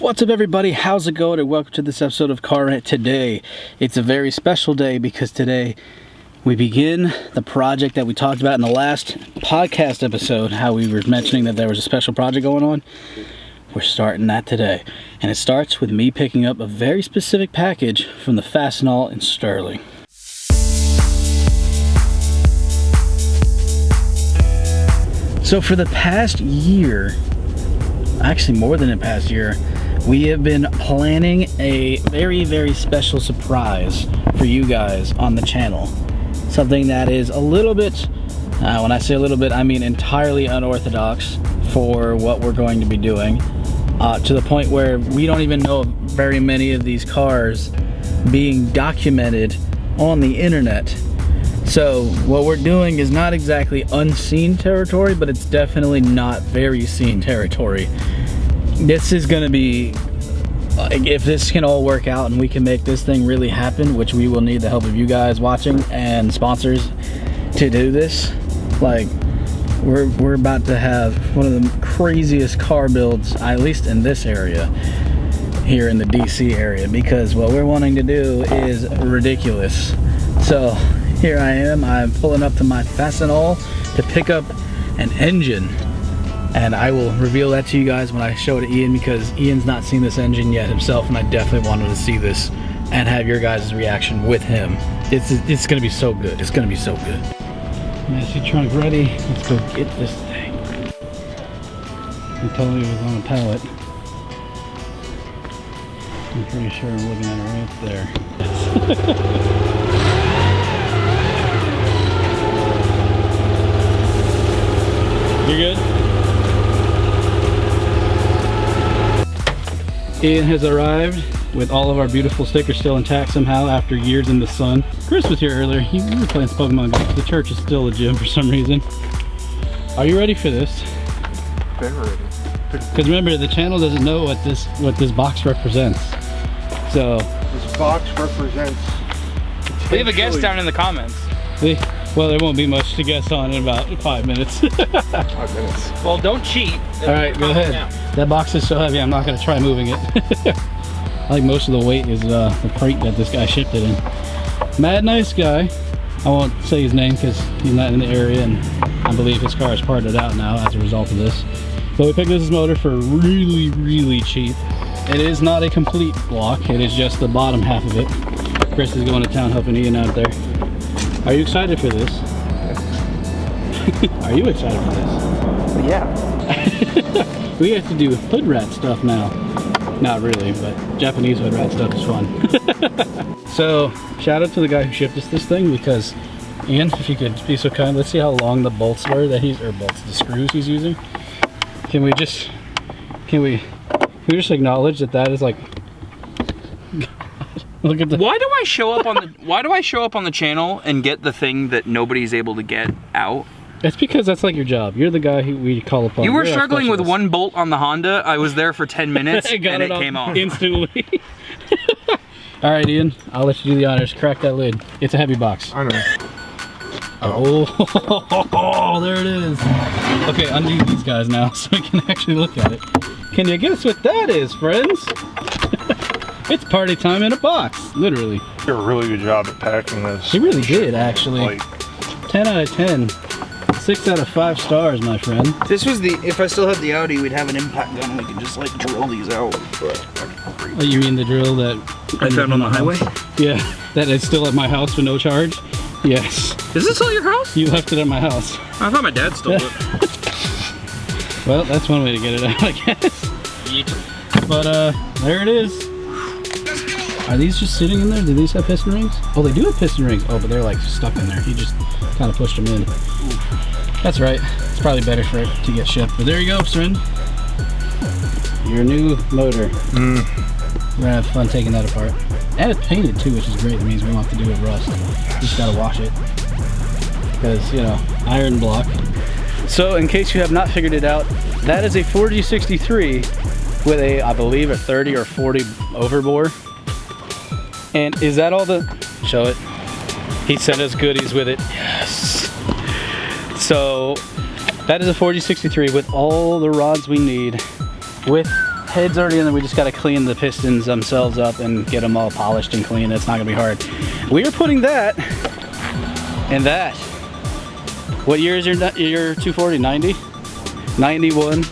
What's up everybody, how's it going, and welcome to this episode of Car Rant. Today, it's a very special day because today we begin the project that we talked about in the last podcast episode, how we were mentioning that there was a special project going on. We're starting that today, and it starts with me picking up a very specific package from the Fastenal in Sterling. So for the past year, actually more than the past year, we have been planning a very special surprise for you guys on the channel. Something that is a little bit, when I say a little bit, I mean entirely unorthodox for what we're going to be doing. To the point where we don't even know of very many of these cars being documented on the internet. So what we're doing is not exactly unseen territory, but it's definitely not very seen territory. This is gonna be, if this can all work out and we can make this thing really happen, which we will need the help of you guys watching and sponsors to do this, like we're about to have one of the craziest car builds, at least in this area here in the DC area, because what we're wanting to do is ridiculous. So here I am, I'm pulling up to my Fastenal to pick up an engine. And I will reveal that to you guys when I show it to Ian, because Ian's not seen this engine yet himself, and I definitely wanted to see this and have your guys' reaction with him. It's gonna be so good. It's gonna be so good. Massey trunk ready. Let's go get this thing. He told me it was on a pallet. I'm pretty sure I'm looking at it right there. You good? Ian has arrived with all of our beautiful stickers still intact somehow after years in the sun. Chris was here earlier. We were playing some Pokemon games. The church is still a gym for some reason. Are you ready for this? Very ready. Because remember, the channel doesn't know what this box represents. So this box represents. Leave a guess down in the comments. Well, there won't be much to guess on in about 5 minutes. 5 minutes. Well, don't cheat. All right, go ahead. Down. That box is so heavy, I'm not going to try moving it. I think most of the weight is the crate that this guy shipped it in. Mad nice guy. I won't say his name because he's not in the area, and I believe his car is parted out now as a result of this. But we picked up this motor for really cheap. It is not a complete block. It is just the bottom half of it. Chris is going to town helping Ian out there. Are you excited for this? Are you excited for this? Yeah. We have to do hood rat stuff now. Not really, but Japanese hood rat stuff is fun. So, shout out to the guy who shipped us this thing, because Ian, if you could be so kind, let's see how long the bolts were that the screws he's using. Can we just acknowledge that is like, look at the. Why do I show up on the channel and get the thing that nobody's able to get out? It's because that's like your job. You're the guy who we call upon. You were struggling with one bolt on the Honda. I was there for 10 minutes and it came off instantly. All right, Ian, I'll let you do the honors. Crack that lid. It's a heavy box. I know. Oh, there it is. Okay, undo these guys now so we can actually look at it. Can you guess what that is, friends? It's party time in a box, literally. You did a really good job at packing this. He really did, actually. Like, 10 out of 10. 6 out of 5 stars, my friend. This was if I still had the Audi, we'd have an impact gun and we could just like drill these out. Oh, you mean the drill that I found on the highway? Yeah, that is still at my house for no charge? Yes. Is this still your house? You left it at my house. I thought my dad stole it. Well, that's one way to get it out, I guess. Yeet. But there it is. Are these just sitting in there? Do these have piston rings? Oh, they do have piston rings. Oh, but they're like stuck in there. He just kind of pushed them in. That's right. It's probably better for it to get shipped. But there you go, friend. Your new motor. We're gonna have fun taking that apart. And it's painted too, which is great. That means we won't have to do it with rust. Just gotta wash it. Because, you know, iron block. So, in case you have not figured it out, that is a 4G63 with a, I believe, a 30 or 40 overbore. And is that all the... Show it. He sent us goodies with it. Yes. So that is a 4G63 with all the rods we need, with head's already in there. We just got to clean the pistons themselves up and get them all polished and clean. It's not gonna be hard. We are putting that and that. What year is your 240? 90? 91.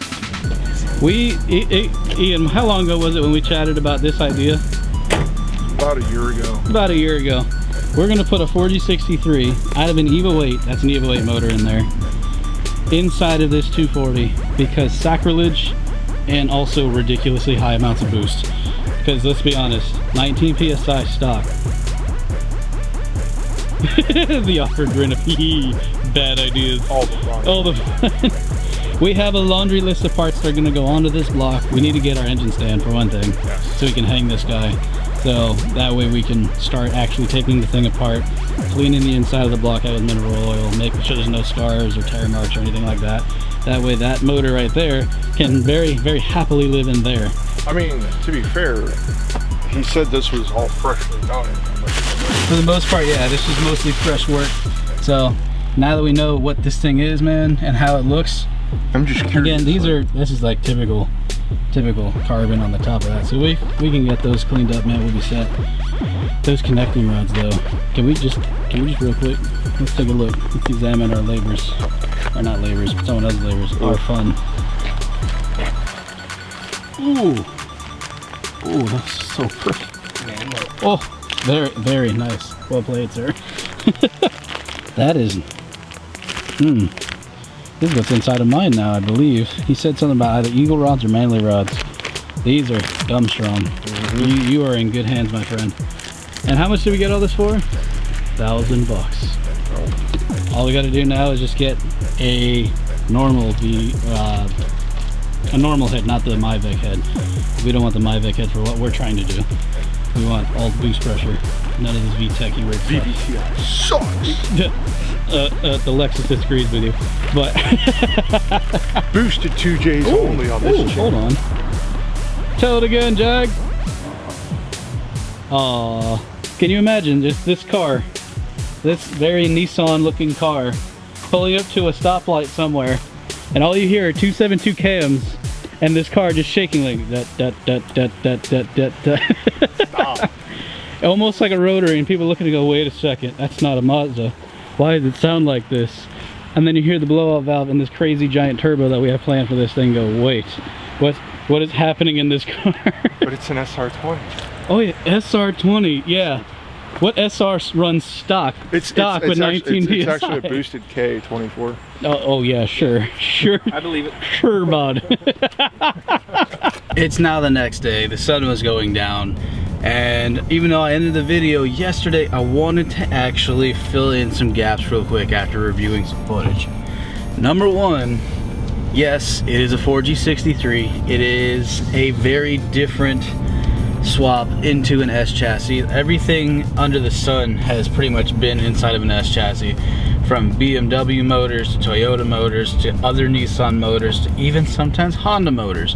Ian, how long ago was it when we chatted about this idea? About a year ago. About a year ago. We're gonna put a 4G63 out of an EVO 8, that's an EVO 8 motor in there, inside of this 240 because sacrilege and also ridiculously high amounts of boost. Because let's be honest, 19 PSI stock. The awkward grin of bad ideas. All the fun. All the fun. We have a laundry list of parts that are gonna go onto this block. We need to get our engine stand for one thing, so we can hang this guy. So that way we can start actually taking the thing apart, cleaning the inside of the block out with mineral oil, making sure there's no scars or tear marks or anything like that. That way that motor right there can very, very happily live in there. I mean, to be fair, he said this was all freshly done. For the most part, yeah, this is mostly fresh work. So now that we know what this thing is, man, and how it looks, I'm just curious. again, this is like typical carbon on the top of that. So we can get those cleaned up, man. We'll be set. Those connecting rods, though, can we just real quick? Let's take a look. Let's examine our labors, or not labors, but someone else's labors. Our fun. Ooh, ooh, that's so pretty. Oh, very, very nice. Well played, sir. That is. This is what's inside of mine now, I believe. He said something about either eagle rods or manly rods. These are gum strong. You are in good hands, my friend. And how much did we get all this for? $1,000. All we got to do now is just get a normal head, not the Myvec head. We don't want the Myvec head for what we're trying to do. We want all boost pressure. None of this VTEC-y weird stuff. VBCI sucks. The Lexus disagrees with you, but Boosted 2Js only on this channel. hold on. Tell it again, Jag. Aw, can you imagine just this car, this very Nissan-looking car, pulling up to a stoplight somewhere, and all you hear are 272 cams, and this car just shaking like that. Stop. Almost like a rotary, and people looking to go, wait a second, that's not a Mazda. Why does it sound like this? And then you hear the blowout valve and this crazy giant turbo that we have planned for this thing go, wait, what is happening in this car? But it's an SR20. Oh yeah, SR20, yeah. What SR runs stock? Stock with 19 PSI. It's actually a boosted K24. Oh yeah, sure. I believe it. Sure, bud. It's now the next day. The sun was going down. And even though I ended the video yesterday, I wanted to actually fill in some gaps real quick after reviewing some footage. Number one, yes, it is a 4G63. It is a very different swap into an S chassis. Everything under the sun has pretty much been inside of an S chassis, from BMW motors to Toyota motors to other Nissan motors to even sometimes Honda motors.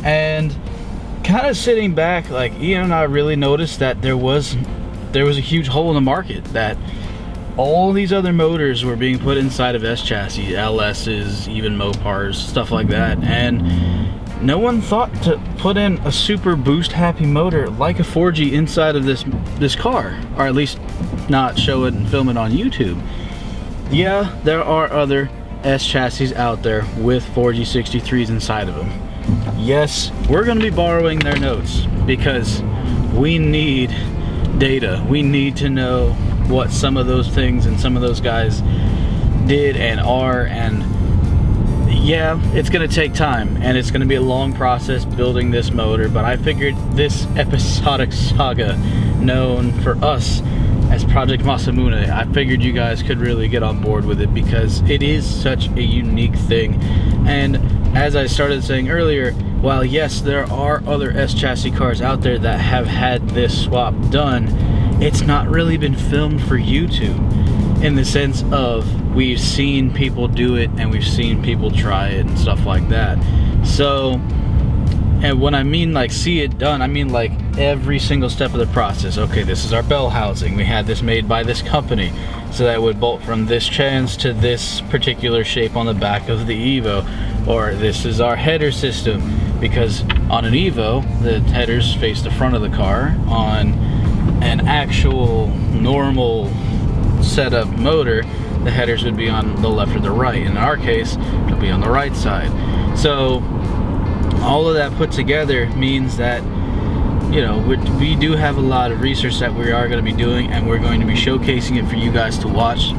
And kind of sitting back, like Ian and I really noticed that there was a huge hole in the market, that all these other motors were being put inside of S chassis, LS's, even Mopars, stuff like that, and no one thought to put in a super boost happy motor like a 4G inside of this car, or at least not show it and film it on YouTube. Yeah, there are other S chassis out there with 4G63s inside of them. Yes, we're going to be borrowing their notes because we need data. We need to know what some of those things and some of those guys did and are, and yeah, it's going to take time and it's going to be a long process building this motor, but I figured this episodic saga known for us as Project Masamune, I figured you guys could really get on board with it because it is such a unique thing. And as I started saying earlier, while yes, there are other S chassis cars out there that have had this swap done, it's not really been filmed for YouTube, in the sense of we've seen people do it and we've seen people try it and stuff like that. So, and when I mean like see it done, I mean like every single step of the process. Okay, this is our bell housing. We had this made by this company, so that would bolt from this chance to this particular shape on the back of the Evo. Or this is our header system. because on an Evo, the headers face the front of the car. On an actual normal setup motor, the headers would be on the left or the right. In our case, it'll be on the right side. So all of that put together means that, you know, we do have a lot of research that we are going to be doing, and we're going to be showcasing it for you guys to watch.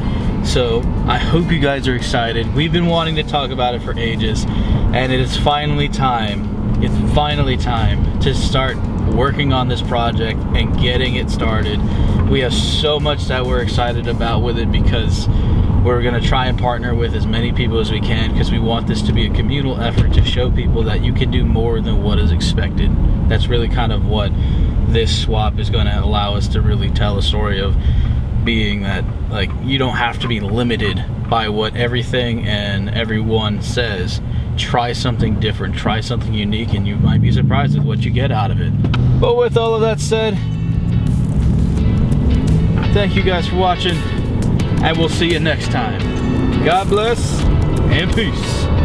So I hope you guys are excited. We've been wanting to talk about it for ages, and it is finally time. It's finally time to start working on this project and getting it started. We have so much that we're excited about with it, because we're going to try and partner with as many people as we can, because we want this to be a communal effort to show people that you can do more than what is expected. That's really kind of what this swap is going to allow us to really tell a story of, being that, like, you don't have to be limited by what everything and everyone says. Try something different, try something unique, and you might be surprised with what you get out of it. But with all of that said, thank you guys for watching, and we'll see you next time. God bless and peace.